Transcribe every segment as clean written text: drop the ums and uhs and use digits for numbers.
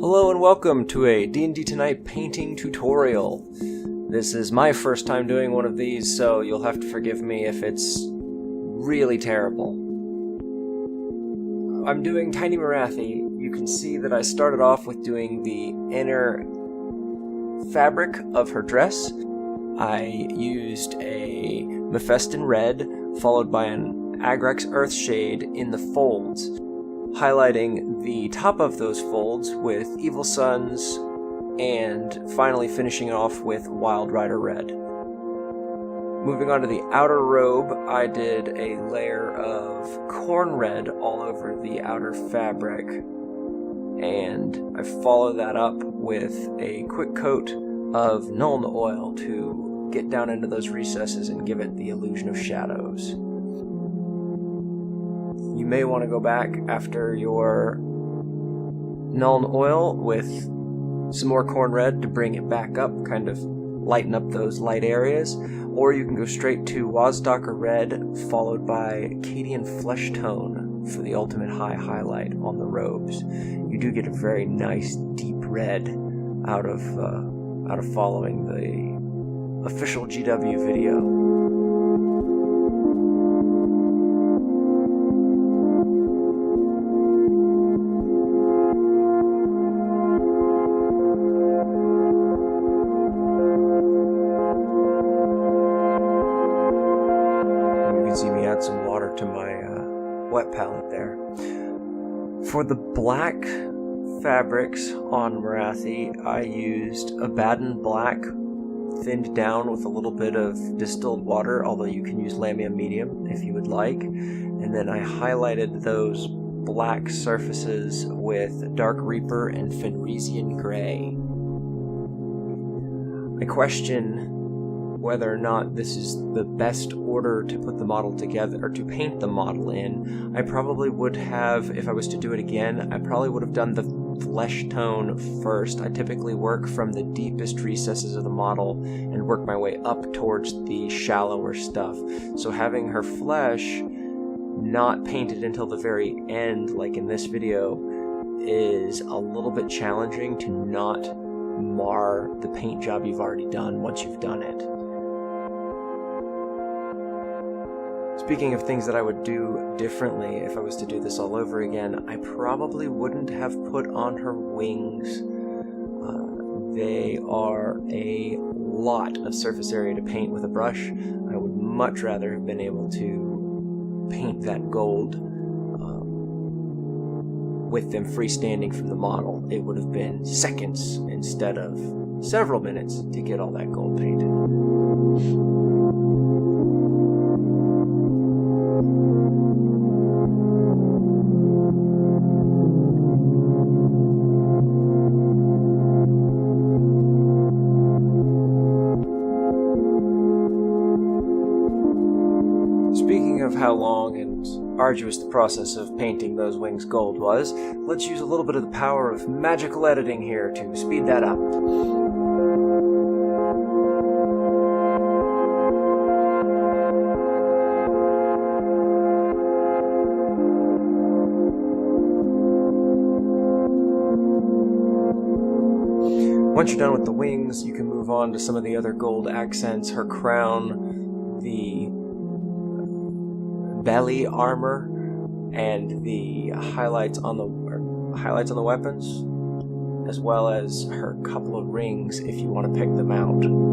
Hello and welcome to a D&D Tonight painting tutorial. This is my first time doing one of these, so you'll have to forgive me if it's really terrible. I'm doing Tiny Morathi. You can see that I started off with doing the inner fabric of her dress. I used a mofeston red, followed by an agrax earth shade in the folds, highlighting the top of those folds with Evil Suns, and finally finishing it off with Wild Rider Red. Moving on to the outer robe, I did a layer of khorn red all over the outer fabric, and I followed that up with a quick coat of nuln oil to get down into those recesses and give it the illusion of shadows. You may want to go back after your nuln oil with some more khorn red to bring it back up, kind of lighten up those light areas, or you can go straight to wazdakka red followed by kadian flesh tone for the ultimate highlight on the robes. You do get a very nice deep red out of following the official GW video. See me add some water to my wet palette there. For the black fabrics on Morathi, I used abadon black, thinned down with a little bit of distilled water, although you can use lamia medium if you would like. And then I highlighted those black surfaces with dark reaper and fenresian gray. I question whether or not this is the best order to put the model together, or to paint the model in. I probably would have, if I was to do it again, I probably would have done the flesh tone first. I typically work from the deepest recesses of the model and work my way up towards the shallower stuff. So having her flesh not painted until the very end, like in this video, is a little bit challenging to not mar the paint job you've already done once you've done it. Speaking of things that I would do differently if I was to do this all over again, I probably wouldn't have put on her wings. They are a lot of surface area to paint with a brush. I would much rather have been able to paint that gold with them freestanding from the model. It would have been seconds instead of several minutes to get all that gold painted. Speaking of how long and arduous the process of painting those wings gold was, let's use a little bit of the power of magical editing here to speed that up. Once you're done with the wings, you can move on to some of the other gold accents, her crown, the belly armor, and the highlights on the weapons, as well as her couple of rings if you want to pick them out.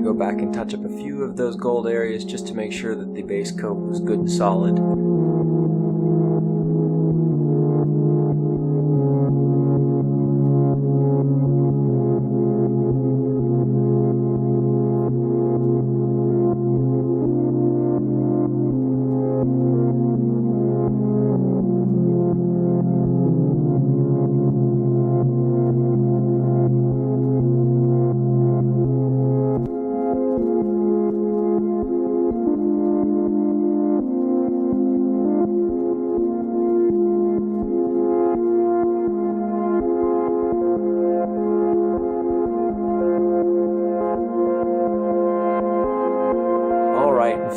Go back and touch up a few of those gold areas just to make sure that the base coat was good and solid.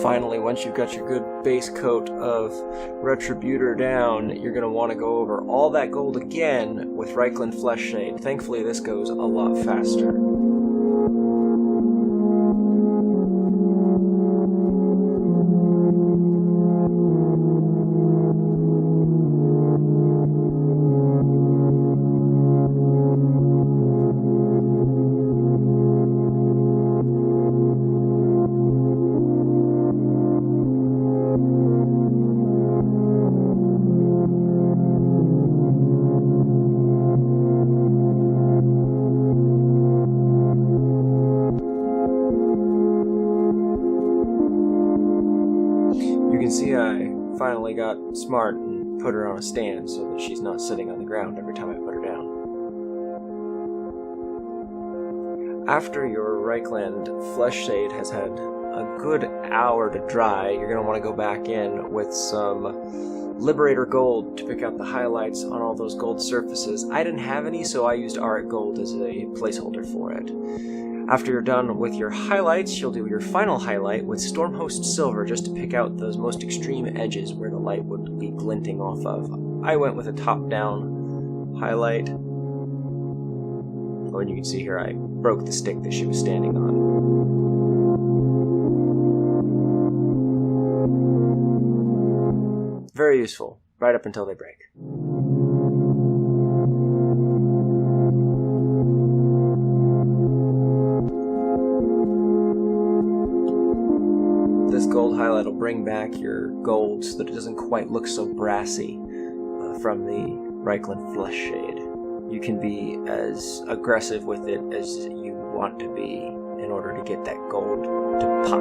Finally, once you've got your good base coat of retributor down, you're going to want to go over all that gold again with Reikland Fleshshade. Thankfully, this goes a lot faster. You can see I finally got smart and put her on a stand so that she's not sitting on the ground every time I put her down. After your Reikland Fleshshade has had a good hour to dry, you're going to want to go back in with some Liberator gold to pick out the highlights on all those gold surfaces. I didn't have any, so I used auric gold as a placeholder for it. After you're done with your highlights, you'll do your final highlight with stormhost silver just to pick out those most extreme edges where the light would be glinting off of. I went with a top-down highlight. Oh, and you can see here I broke the stick that she was standing on. Very useful, right up until they break. This gold highlight will bring back your gold so that it doesn't quite look so brassy from the Reikland Fleshshade. You can be as aggressive with it as you want to be in order to get that gold to pop.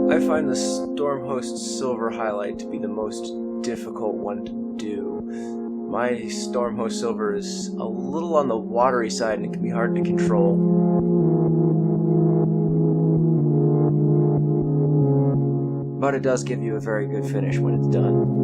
I find the stormhost silver highlight to be the most difficult one to do. My stormhost silver is a little on the watery side and it can be hard to control. But it does give you a very good finish when it's done.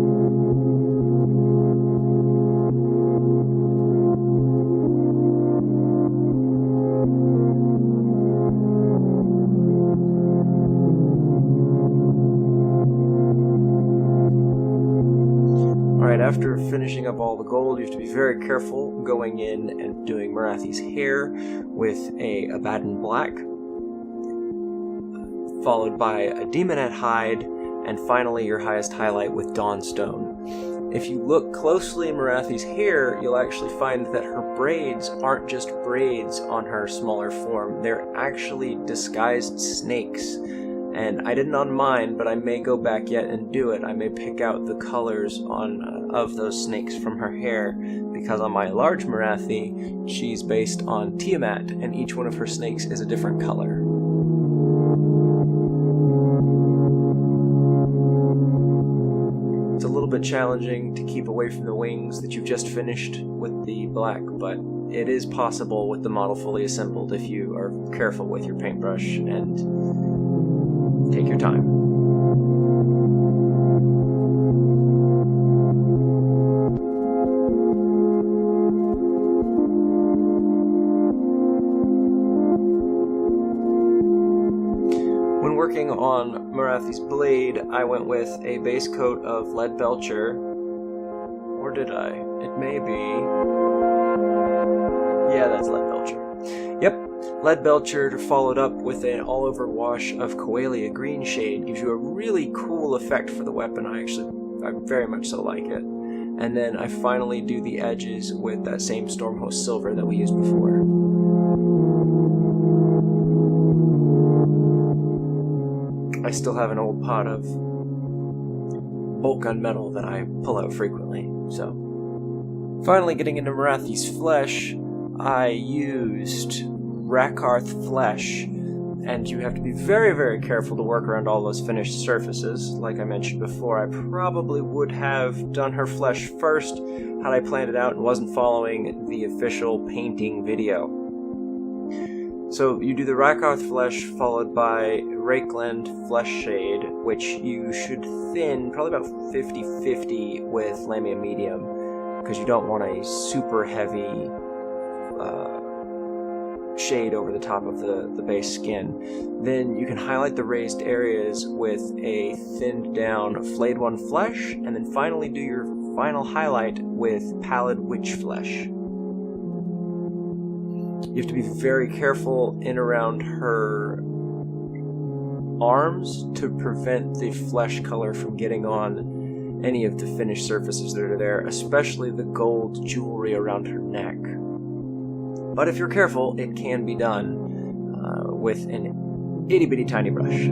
After finishing up all the gold, you have to be very careful going in and doing Morathi's hair with a abadon black, followed by a desmonette hide, and finally your highest highlight with dawnstone. If you look closely in Morathi's hair, you'll actually find that her braids aren't just braids on her smaller form, they're actually disguised snakes. And I didn't on mine, but I may go back yet and do it. I may pick out the colors of those snakes from her hair, because on my large Morathi, she's based on Tiamat, and each one of her snakes is a different color. It's a little bit challenging to keep away from the wings that you've just finished with the black, but it is possible with the model fully assembled if you are careful with your paintbrush and take your time. When working on Morathi's blade, I went with a base coat of lead belcher. Or did I? It may be... Yeah, that's lead belcher. Yep. Lead belcher followed up with an all-over wash of coelia greenshade. Gives you a really cool effect for the weapon. I very much so like it. And then I finally do the edges with that same stormhost silver that we used before. I still have an old pot of bolt gun metal that I pull out frequently, so. Finally getting into Morathi's flesh, I used Rakarth Flesh, and you have to be very, very careful to work around all those finished surfaces. Like I mentioned before, I probably would have done her flesh first had I planned it out and wasn't following the official painting video. So you do the Rakarth Flesh followed by Reikland Fleshshade, which you should thin probably about 50-50 with lamia medium, because you don't want a super heavy shade over the top of the base skin. Then you can highlight the raised areas with a thinned down flayed flesh, and then finally do your final highlight with pallid witch flesh. You have to be very careful in around her arms to prevent the flesh color from getting on any of the finished surfaces that are there, especially the gold jewelry around her neck. But if you're careful, it can be done with an itty-bitty tiny brush.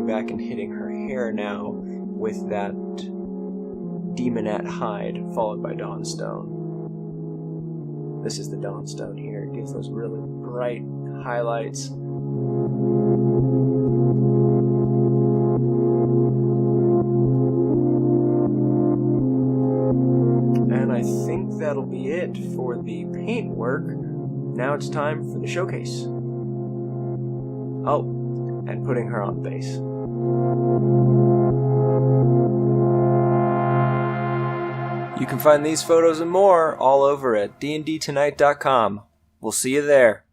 Back and hitting her hair now with that desmonette hide followed by dawnstone. This is the dawnstone here. It gives those really bright highlights. And I think that'll be it for the paint work. Now it's time for the showcase. Oh, and putting her on base. You can find these photos and more all over at dndtonight.com. We'll see you there.